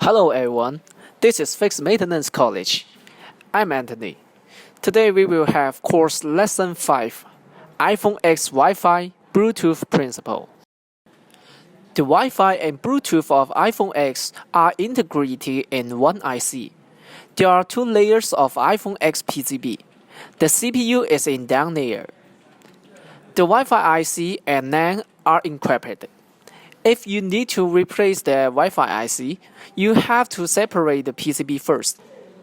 Hello everyone, this is Fixed Maintenance College. I'm Anthony. Today we will have course Lesson 5, iPhone X Wi-Fi Bluetooth Principle. The Wi-Fi and Bluetooth of iPhone X are integrated in one IC. There are two layers of iPhone X PCB. The CPU is in down layer. The Wi-Fi IC and NAND are encrypted. If you need to replace the Wi-Fi IC, you have to separate the PCB first,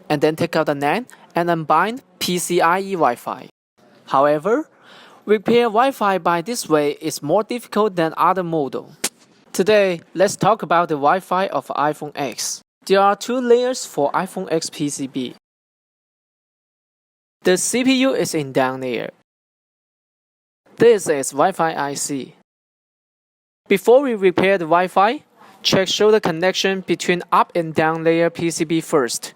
and then take out the NAND and unbind PCIe Wi-Fi. However, repair Wi-Fi by this way is more difficult than other model. Today, let's talk about the Wi-Fi of iPhone X. There are two layers for iPhone X PCB. The CPU is in down layer. This is Wi-Fi IC. Before we repair the Wi-Fi, check shoulder connection between up and down layer PCB first.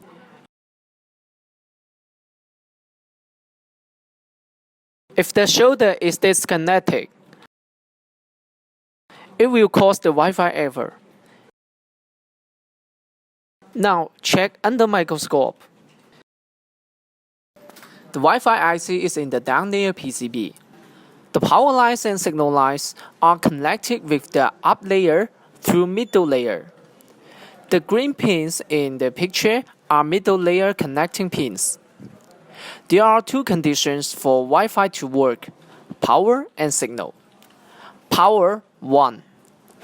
If the shoulder is disconnected, it will cause the Wi-Fi error. Now check under microscope. The Wi-Fi IC is in the down layer PCB. The power lines and signal lines are connected with the up layer through middle layer. The green pins in the picture are middle layer connecting pins. There are two conditions for Wi-Fi to work: power and signal. Power 1.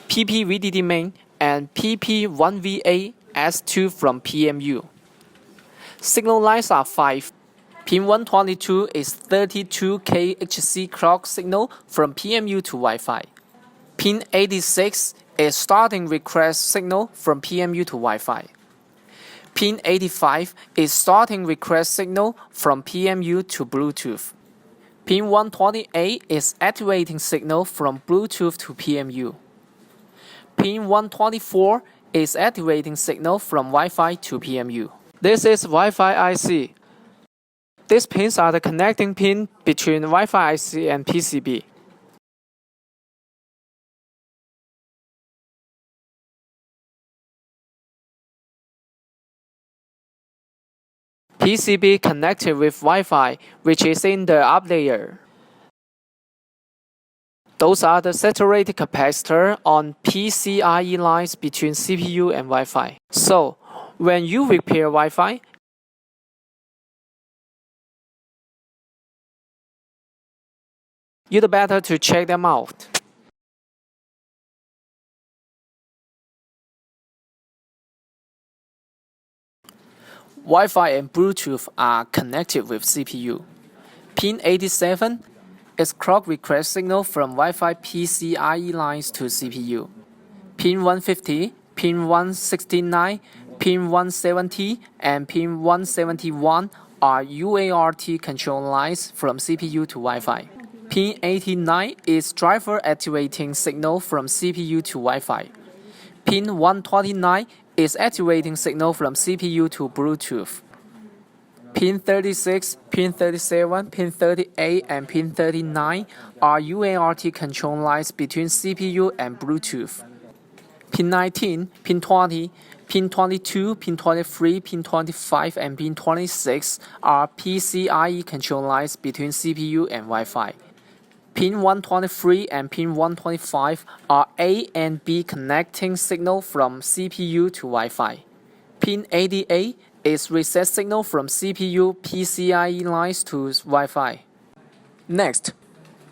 PP VDD main and PP1VA S2 from PMU. Signal lines are 5. Pin 122 is 32K HC clock signal from PMU to Wi-Fi. Pin 86 is starting request signal from PMU to Wi-Fi. Pin 85 is starting request signal from PMU to Bluetooth. Pin 128 is activating signal from Bluetooth to PMU. Pin 124 is activating signal from Wi-Fi to PMU. This is Wi-Fi IC. These pins are the connecting pin between Wi-Fi IC and PCB. PCB connected with Wi-Fi, which is in the up layer. Those are the saturated capacitor on PCIe lines between CPU and Wi-Fi. So, when you repair Wi-Fi, you'd better to check them out. Wi-Fi and Bluetooth are connected with CPU. Pin 87 is clock request signal from Wi-Fi PCIe lines to CPU. Pin 150, Pin 169, Pin 170, and Pin 171 are UART control lines from CPU to Wi-Fi. Pin 89 is driver activating signal from CPU to Wi-Fi. Pin 129 is activating signal from CPU to Bluetooth. Pin 36, Pin 37, Pin 38, and Pin 39 are UART control lines between CPU and Bluetooth. Pin 19, Pin 20, Pin 22, Pin 23, Pin 25, and Pin 26 are PCIe control lines between CPU and Wi-Fi. Pin 123 and Pin 125 are A and B connecting signal from CPU to Wi-Fi. Pin 88 is reset signal from CPU PCIe lines to Wi-Fi. Next,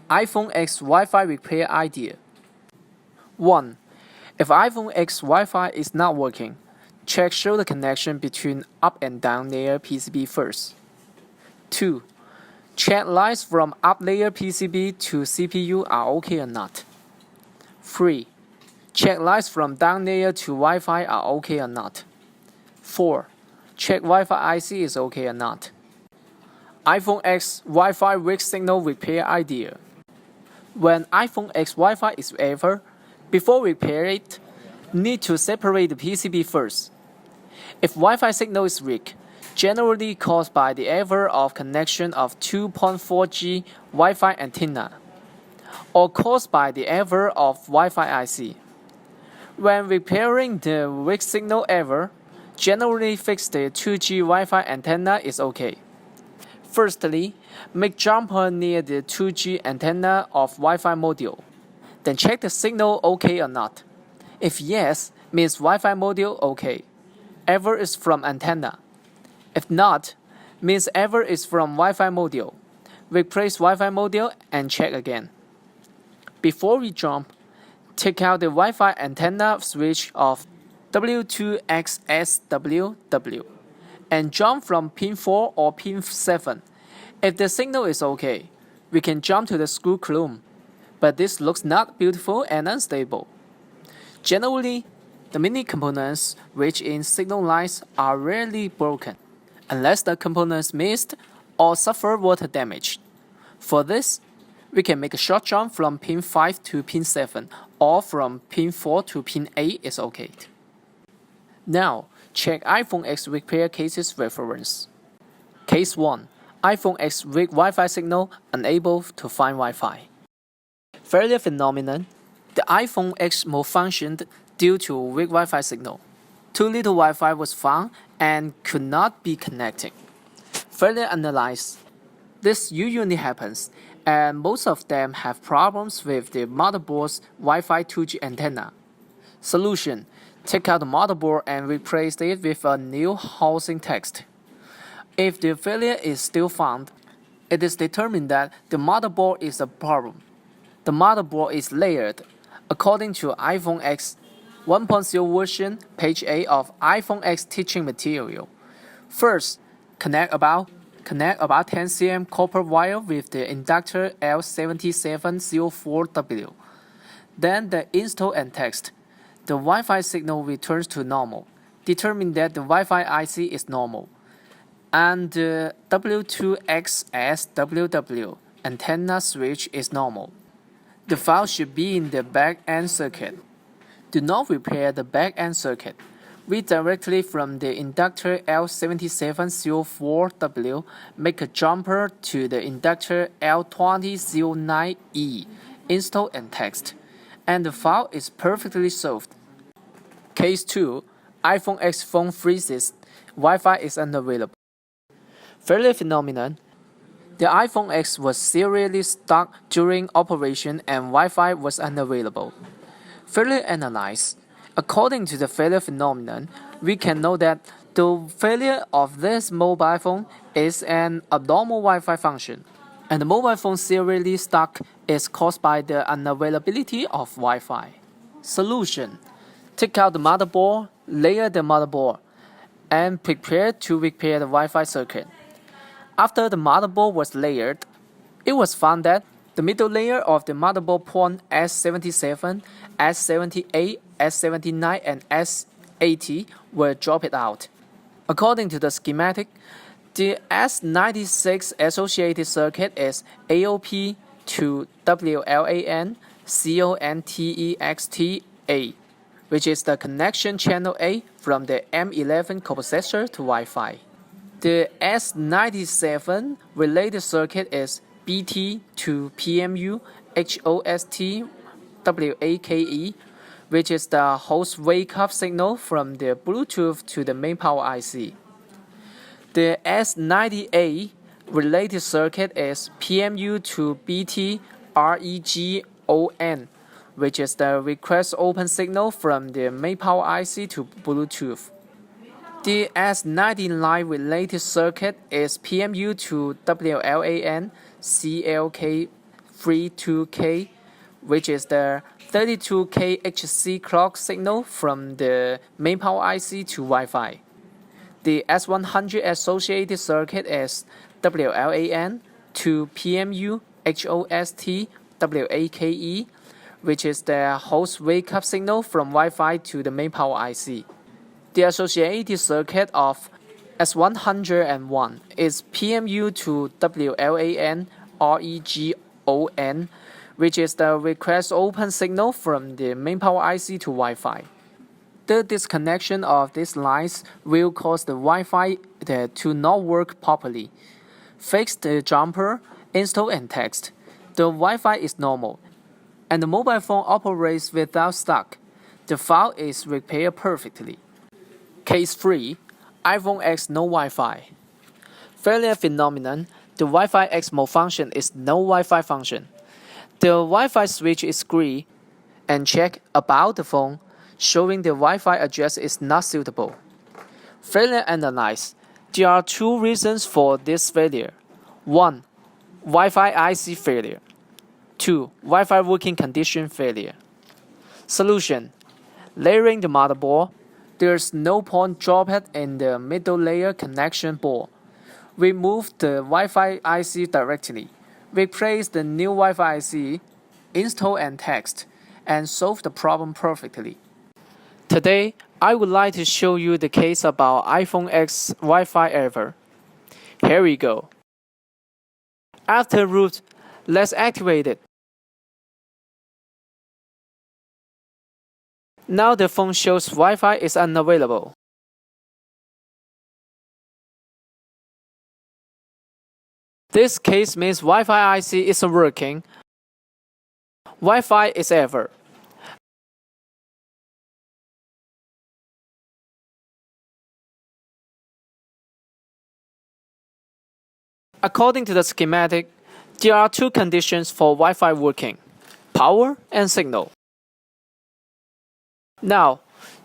iPhone X Wi-Fi repair idea. 1. If iPhone X Wi-Fi is not working, check shoulder connection between up and down layer PCB first. 2. Check lines from up layer PCB to CPU are okay or not. 3. Check lines from down layer to Wi-Fi are okay or not. 4. Check Wi-Fi IC is okay or not. iPhone X Wi-Fi weak signal repair idea. When iPhone X Wi-Fi is error, before repair it, need to separate the PCB first. If Wi-Fi signal is weak, generally caused by the error of connection of 2.4G Wi-Fi antenna, or caused by the error of Wi-Fi IC. When repairing the weak signal error, Generally fix the 2G Wi-Fi antenna is okay. Firstly, make jumper near the 2G antenna of Wi-Fi module. Then check the signal okay or not. If yes, means Wi-Fi module okay. Error is from antenna. If not, means error is from Wi-Fi module. Replace Wi-Fi module and check again. Before we jump, take out the Wi-Fi antenna switch of W2XSWW and jump from pin 4 or pin 7. If the signal is okay, we can jump to the screw clone, but this looks not beautiful and unstable. Generally, the mini components which in signal lines are rarely broken, unless the components missed or suffer water damage. For this, we can make a short jump from pin 5 to pin 7 or from pin 4 to pin 8 is okay. Now, check iPhone X repair cases reference. Case 1. iPhone X weak Wi-Fi signal unable to find Wi-Fi. Failure phenomenon. The iPhone X malfunctioned due to weak Wi-Fi signal. Too little Wi-Fi was found and could not be connected. Failure analyze. This usually happens, and most of them have problems with the motherboard's Wi-Fi 2G antenna. Solution. Take out the motherboard and replace it with a new housing text. If the failure is still found, it is determined that the motherboard is the problem. The motherboard is layered. According to iPhone X 1.0 version, page 8 of iPhone X teaching material. First, connect about 10 cm copper wire with the inductor L7704W. Then the install and text. The Wi-Fi signal returns to normal. Determine that the Wi-Fi IC is normal. And the W2XSWW antenna switch is normal. The file should be in the back-end circuit. Do not repair the back-end circuit. Read directly from the inductor L7704W, make a jumper to the inductor L2009E, install and text, and the file is perfectly solved. Case 2. iPhone X phone freezes. Wi-Fi is unavailable. Failure phenomenon. The iPhone X was serially stuck during operation and Wi-Fi was unavailable. Failure analyze. According to the failure phenomenon, we can know that the failure of this mobile phone is an abnormal Wi-Fi function, and the mobile phone serially stuck is caused by the unavailability of Wi-Fi. Solution. Take out the motherboard, layer the motherboard, and prepare to repair the Wi-Fi circuit. After the motherboard was layered, it was found that the middle layer of the motherboard port S77, S78, S79, and S80 were dropped out. According to the schematic, the S96 associated circuit is AOP to WLAN CONTEXT-A, which is the connection channel A from the M11 coprocessor to Wi-Fi. The S97 related circuit is BT to PMU HOST WAKE, which is the host wake-up signal from the Bluetooth to the main power IC. The S90A related circuit is PMU to BT REGON, which is the request open signal from the main power IC to Bluetooth. The S90 related circuit is PMU to WLAN CLK32K, which is the 32K HC clock signal from the main power IC to Wi-Fi. The S100 associated circuit is WLAN to PMU HOST WAKE, which is the host wake-up signal from Wi-Fi to the main power IC. The associated circuit of S101 is PMU to WLAN REGON, which is the request open signal from the main power IC to Wi-Fi. The disconnection of these lines will cause the Wi-Fi to not work properly. Fix the jumper, install and text. The Wi-Fi is normal, and the mobile phone operates without stuck. The file is repaired perfectly. Case 3. iPhone X no Wi-Fi. Failure phenomenon. The Wi-Fi X malfunction is no Wi-Fi function. The Wi-Fi switch is green and check about the phone, showing the Wi-Fi address is not suitable. Failure analyze. There are two reasons for this failure. 1. Wi-Fi IC failure. 2. Wi-Fi working condition failure. Solution. Layering the motherboard. There's no point drophead in the middle layer connection board. Remove the Wi-Fi IC directly. Replace the new Wi-Fi IC, install and test, and solve the problem perfectly. Today, I would like to show you the case about iPhone X Wi-Fi error. Here we go. After root, let's activate it. Now the phone shows Wi-Fi is unavailable. This case means Wi-Fi IC isn't working. Wi-Fi is error. According to the schematic, there are two conditions for Wi-Fi working: power and signal. Now,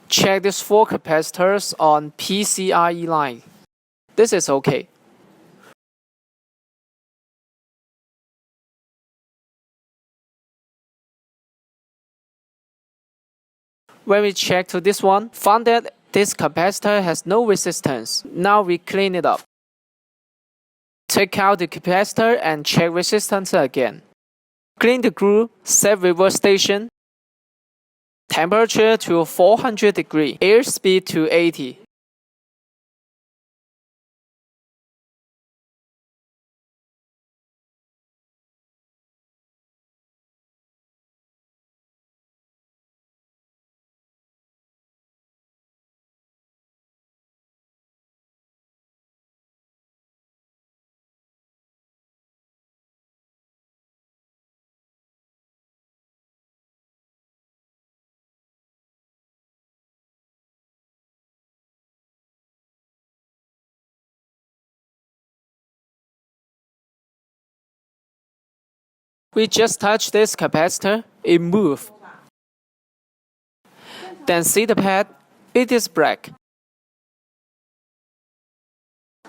check these four capacitors on PCIe line. This is okay. When we check to this one, found that this capacitor has no resistance. Now we clean it up. Take out the capacitor and check resistance again. Clean the groove, set reverse station, temperature to 400 degrees, airspeed to 80. We just touch this capacitor, it moves. Then see the pad, it is black.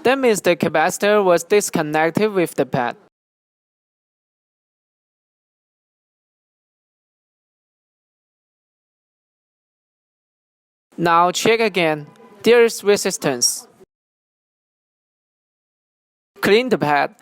That means the capacitor was disconnected with the pad. Now check again, there is resistance. Clean the pad.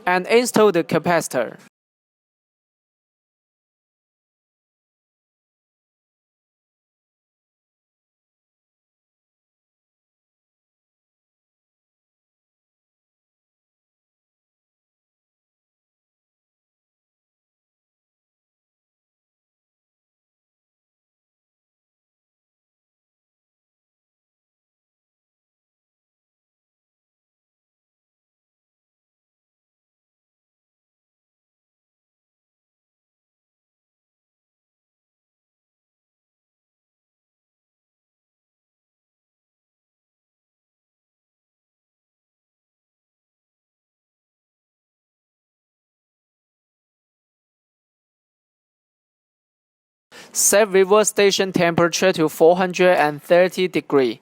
And install the capacitor. Set reverse station temperature to 430 degrees.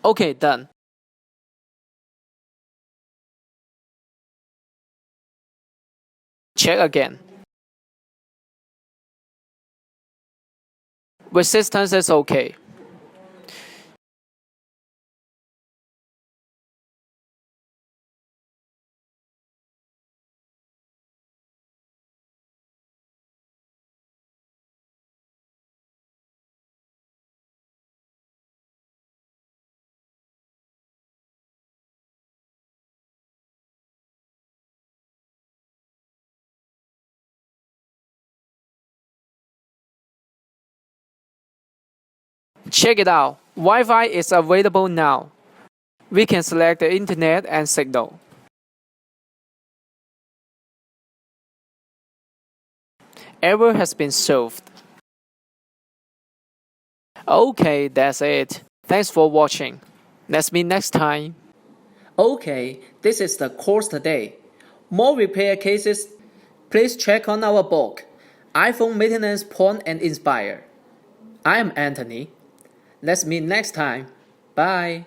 Okay, done. Check again. Resistance is okay. Check it out. Wi-Fi is available now. We can select the internet and signal. Error has been solved. Okay, that's it. Thanks for watching. Let's meet next time. Okay, this is the course today. More repair cases, please check on our book, iPhone Maintenance Point and Inspire. I am Anthony. Let's meet next time. Bye.